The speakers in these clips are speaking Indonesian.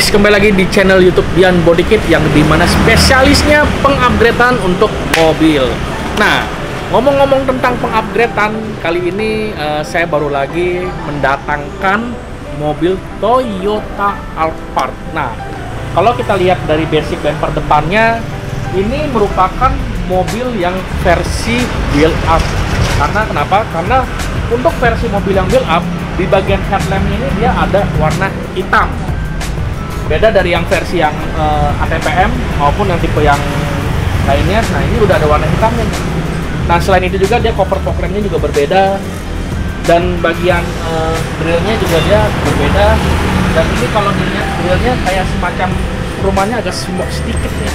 guys, kembali lagi di channel YouTube Dian Body Kit yang dimana spesialisnya pengupgradean untuk mobil. Nah, ngomong-ngomong tentang pengupgradean, kali ini saya baru lagi mendatangkan mobil Toyota Alphard. Nah, kalau kita lihat dari basic bumper depannya, ini merupakan mobil yang versi build up. Karena kenapa? Karena untuk versi mobil yang build up, di bagian headlampnya ini dia ada warna hitam. Beda dari yang versi yang ATPM maupun yang tipe yang lainnya. Nah, ini udah ada warna hitamnya. Nah, selain itu juga dia cover fog lampnya juga berbeda, dan bagian grillnya juga dia berbeda. Dan ini kalau dilihat grillnya kayak semacam rumahnya agak smoke sedikit nih.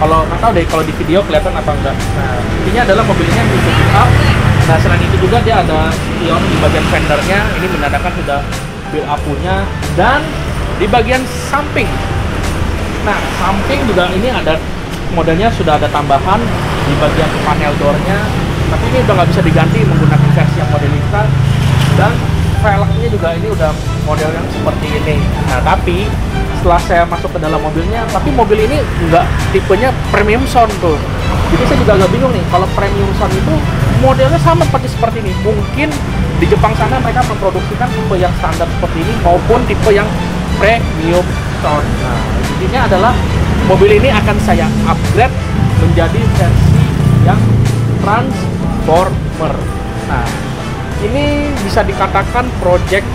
Kalau nggak tahu deh kalau di video kelihatan apa enggak. Nah, intinya adalah mobilnya build up. Nah, selain itu juga dia ada spion di bagian fendernya. Ini menandakan sudah build up punya. Dan di bagian samping, nah samping juga ini ada modelnya sudah ada tambahan di bagian panel doornya, tapi ini udah nggak bisa diganti menggunakan versi yang modelista. Dan velgnya juga ini udah model yang seperti ini. Nah, tapi setelah saya masuk ke dalam mobilnya, tapi mobil ini nggak tipenya premium sound tuh. Jadi saya juga agak bingung nih, kalau premium sound itu modelnya sama seperti ini. Mungkin di Jepang sana mereka memproduksikan tipe yang standar seperti ini maupun tipe yang premium sound. Nah, intinya adalah mobil ini akan saya upgrade menjadi versi yang Transformer. Nah, ini bisa dikatakan project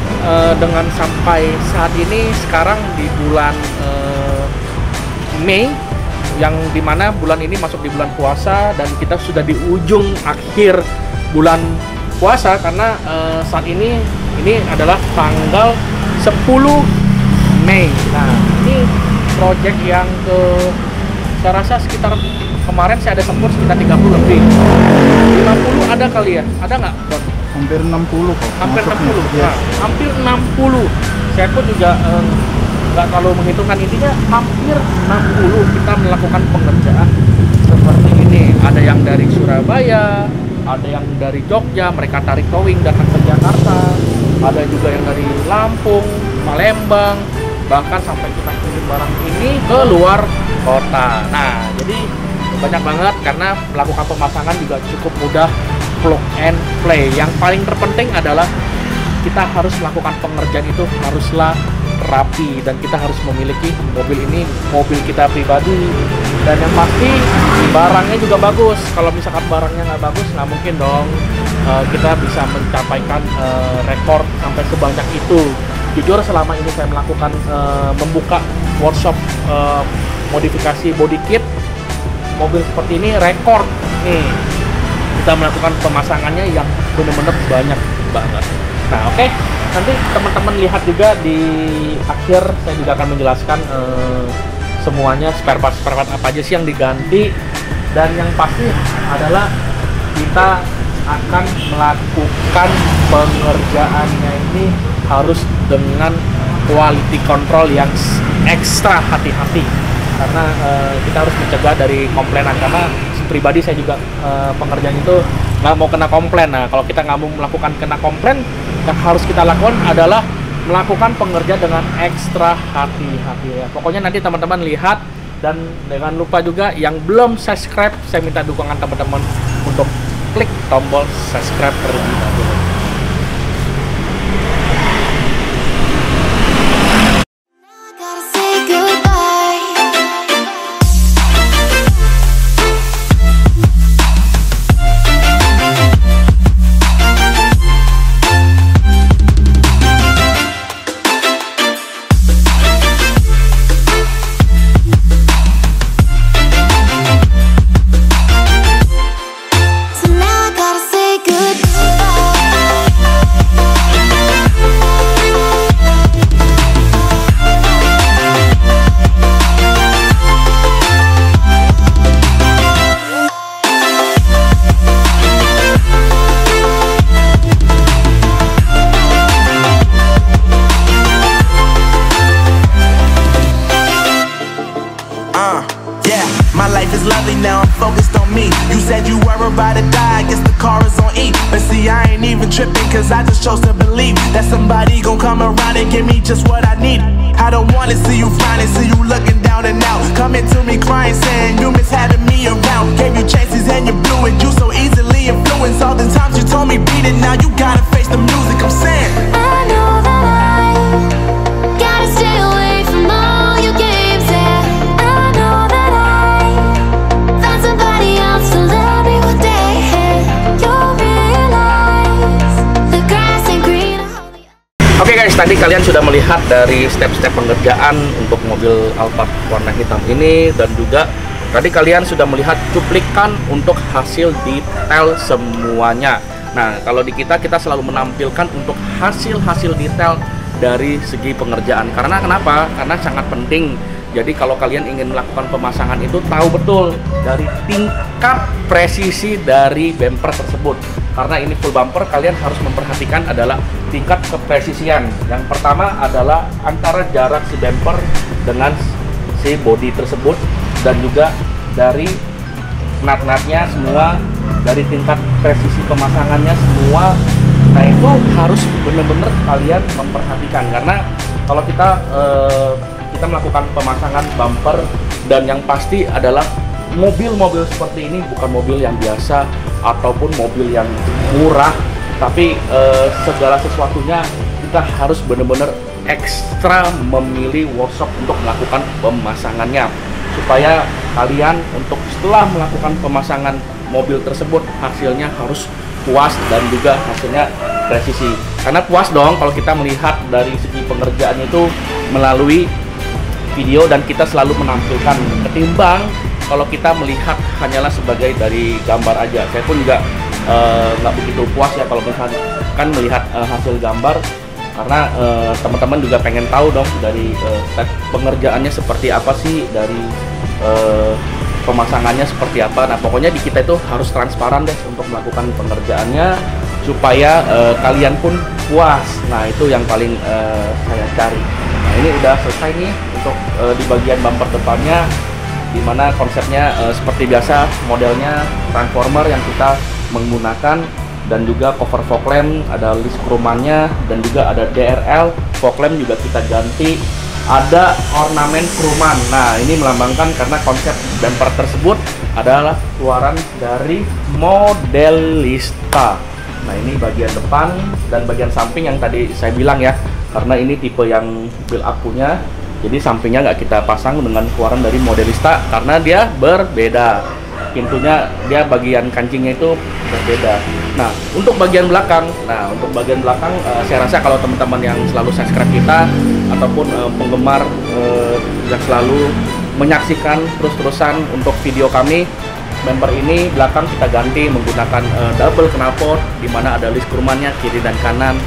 dengan sampai saat ini sekarang di bulan Mei, yang dimana bulan ini masuk di bulan puasa dan kita sudah di ujung akhir bulan puasa karena saat ini adalah tanggal 10 Mei. Nah, ini project yang saya rasa sekitar kemarin saya ada sempur sekitar 30 lebih. 50 ada kali ya? Ada nggak, Don? Hampir 60 kok. Hampir 60. Ya. Nah, hampir 60. Saya pun juga nggak terlalu menghitungkan, intinya hampir 60 kita melakukan pengerjaan seperti ini. Ada yang dari Surabaya, ada yang dari Jogja, mereka tarik towing datang ke Jakarta, ada juga yang dari Lampung, Palembang, bahkan sampai kita kirim barang ini ke luar kota. Nah, jadi banyak banget karena melakukan pemasangan juga cukup mudah, plug and play. Yang paling terpenting adalah kita harus melakukan pengerjaan itu haruslah rapi, dan kita harus memiliki mobil ini mobil kita pribadi, dan yang pasti barangnya juga bagus. Kalau misalkan barangnya nggak bagus, nggak mungkin dong kita bisa mencapaikan rekor sampai sebanyak itu. Jujur selama ini saya melakukan membuka workshop modifikasi body kit mobil seperti ini, rekor nih kita melakukan pemasangannya yang benar-benar banyak banget. Nah, oke. Nanti teman-teman lihat juga di akhir saya juga akan menjelaskan semuanya spare part apa aja sih yang diganti, dan yang pasti adalah kita akan melakukan pengerjaannya ini harus dengan quality control yang ekstra hati-hati, karena kita harus mencegah dari komplainan. Karena pribadi saya juga pengerjaan itu nggak mau kena komplain. Nah, kalau kita nggak mau melakukan kena komplain, yang harus kita lakukan adalah melakukan pengerjaan dengan ekstra hati-hati ya. Pokoknya nanti teman-teman lihat, dan jangan lupa juga yang belum subscribe, saya minta dukungan teman-teman untuk klik tombol subscribe terlebih dahulu. So now I gotta say goodbye. said you were about to die, I guess the car is on E. But see, I ain't even tripping, cause I just chose to believe that somebody gon' come around and give me just what I need. I don't wanna see you frowning, see you looking down and out, coming to me crying, saying you miss having me around. Gave you chances and you blew it, you so easily influenced. All the times you told me beat it, now you gotta face the music. I'm saying I know that I gotta stay away from all your games, yeah. I know that I found somebody else to love me one day. You'll realize the grass ain't green. Oke guys, tadi kalian sudah melihat dari step-step pengerjaan untuk mobil Alphard warna hitam ini, dan juga tadi kalian sudah melihat cuplikan untuk hasil detail semuanya. Nah, kalau di kita selalu menampilkan untuk hasil-hasil detail dari segi pengerjaan. Karena kenapa? Karena sangat penting. Jadi kalau kalian ingin melakukan pemasangan itu tahu betul dari tingkat presisi dari bumper tersebut. Karena ini full bumper, kalian harus memperhatikan adalah tingkat kepresisian. Yang pertama adalah antara jarak si bumper dengan si body tersebut, dan juga dari nut-nutnya semua, dari tingkat presisi pemasangannya semua. Nah, itu harus benar-benar kalian memperhatikan, karena kalau kita melakukan pemasangan bumper, dan yang pasti adalah mobil-mobil seperti ini bukan mobil yang biasa ataupun mobil yang murah, tapi segala sesuatunya kita harus benar-benar ekstra memilih workshop untuk melakukan pemasangannya, supaya kalian untuk setelah melakukan pemasangan mobil tersebut hasilnya harus puas dan juga hasilnya presisi. Karena puas dong kalau kita melihat dari segi pengerjaan itu melalui video, dan kita selalu menampilkan, ketimbang kalau kita melihat hanyalah sebagai dari gambar aja. Saya pun juga nggak begitu puas ya kalau misalkan kan melihat hasil gambar, karena teman-teman juga pengen tahu dong dari step pengerjaannya seperti apa sih, dari pemasangannya seperti apa. Nah, pokoknya di kita itu harus transparan deh untuk melakukan pengerjaannya, supaya kalian pun puas. Nah, itu yang paling saya cari. Nah, ini udah selesai nih untuk di bagian bumper depannya, dimana konsepnya seperti biasa, modelnya transformer yang kita menggunakan, dan juga cover fog lamp, ada list kromannya, dan juga ada DRL fog lamp juga kita ganti, ada ornamen kroman. Nah, ini melambangkan karena konsep bumper tersebut adalah keluaran dari Modelista. Nah, ini bagian depan dan bagian samping yang tadi saya bilang ya, karena ini tipe yang build up punya, jadi sampingnya nggak kita pasang dengan keluaran dari Modelista karena dia berbeda. Pintunya dia bagian kancingnya itu berbeda. Nah, untuk bagian belakang, saya rasa kalau teman-teman yang selalu subscribe kita ataupun penggemar yang selalu menyaksikan terus-terusan untuk video kami, bumper ini belakang kita ganti menggunakan double knalpot, di mana ada list kurmannya kiri dan kanan,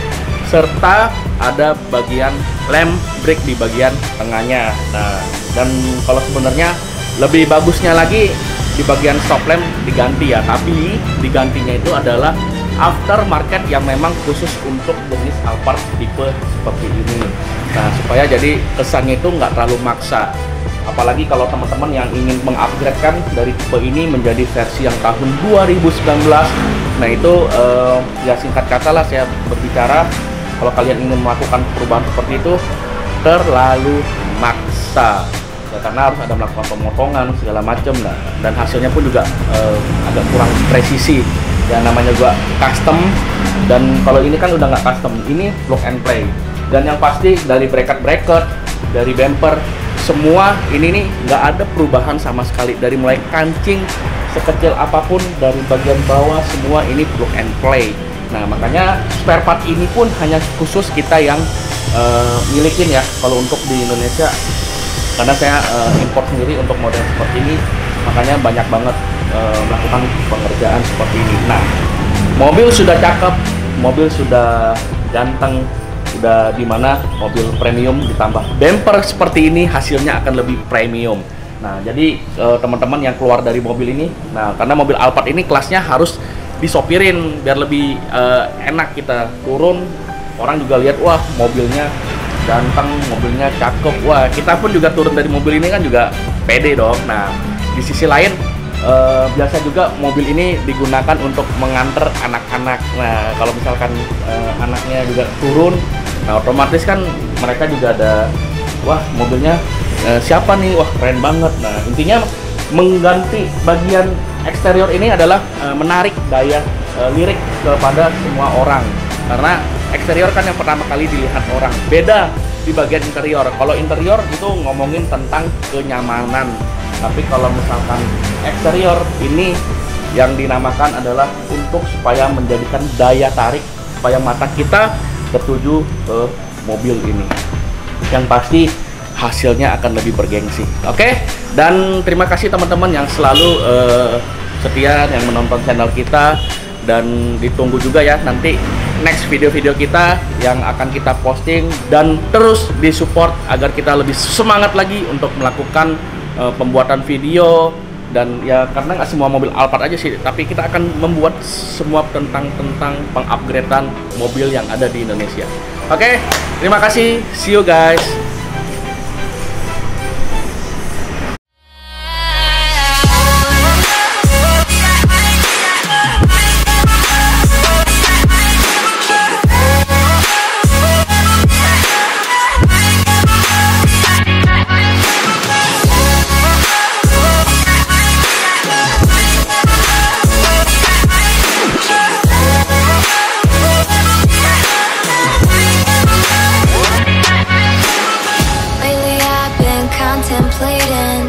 serta ada bagian lem brake di bagian tengahnya. Nah, dan kalau sebenarnya lebih bagusnya lagi di bagian stop lamp diganti ya, tapi digantinya itu adalah aftermarket yang memang khusus untuk jenis Alphard tipe seperti ini. Nah, supaya jadi kesannya itu nggak terlalu maksa. Apalagi kalau teman-teman yang ingin mengupgrade-kan dari tipe ini menjadi versi yang tahun 2019. Nah, itu ya singkat kata lah saya berbicara, kalau kalian ingin melakukan perubahan seperti itu terlalu maksa. Ya, karena harus ada melakukan pemotongan segala macam, dan hasilnya pun juga agak kurang presisi. Ya, namanya juga custom, dan kalau ini kan udah nggak custom, ini plug and play. Dan yang pasti dari bracket dari bumper semua ini nih nggak ada perubahan sama sekali, dari mulai kancing sekecil apapun dari bagian bawah semua ini plug and play. Nah, makanya spare part ini pun hanya khusus kita yang milikin ya kalau untuk di Indonesia, karena saya import sendiri untuk model seperti ini, makanya banyak banget melakukan pengerjaan seperti ini. Nah, mobil sudah cakep, mobil sudah ganteng, sudah dimana mobil premium ditambah bumper seperti ini, hasilnya akan lebih premium. Nah, jadi teman-teman yang keluar dari mobil ini, nah karena mobil Alphard ini kelasnya harus disopirin biar lebih enak kita turun, orang juga lihat wah mobilnya ganteng, mobilnya cakep, wah kita pun juga turun dari mobil ini kan juga pede dong. Nah, di sisi lain biasa juga mobil ini digunakan untuk mengantar anak-anak. Nah, kalau misalkan anaknya juga turun, nah otomatis kan mereka juga ada, wah mobilnya siapa nih, wah keren banget. Nah intinya mengganti bagian eksterior ini adalah menarik daya lirik kepada semua orang, karena eksterior kan yang pertama kali dilihat orang, beda di bagian interior. Kalau interior itu ngomongin tentang kenyamanan, tapi kalau misalkan eksterior ini yang dinamakan adalah untuk supaya menjadikan daya tarik supaya mata kita tertuju ke mobil ini, yang pasti hasilnya akan lebih bergengsi. Oke, dan terima kasih teman-teman yang selalu setia yang menonton channel kita, dan ditunggu juga ya nanti next video-video kita yang akan kita posting, dan terus disupport agar kita lebih semangat lagi untuk melakukan pembuatan video. Dan ya karena nggak semua mobil Alphard aja sih, tapi kita akan membuat semua tentang pengupgradean mobil yang ada di Indonesia. Oke, terima kasih, see you guys. Contemplating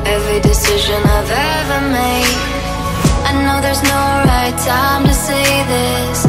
every decision I've ever made. I know there's no right time to say this,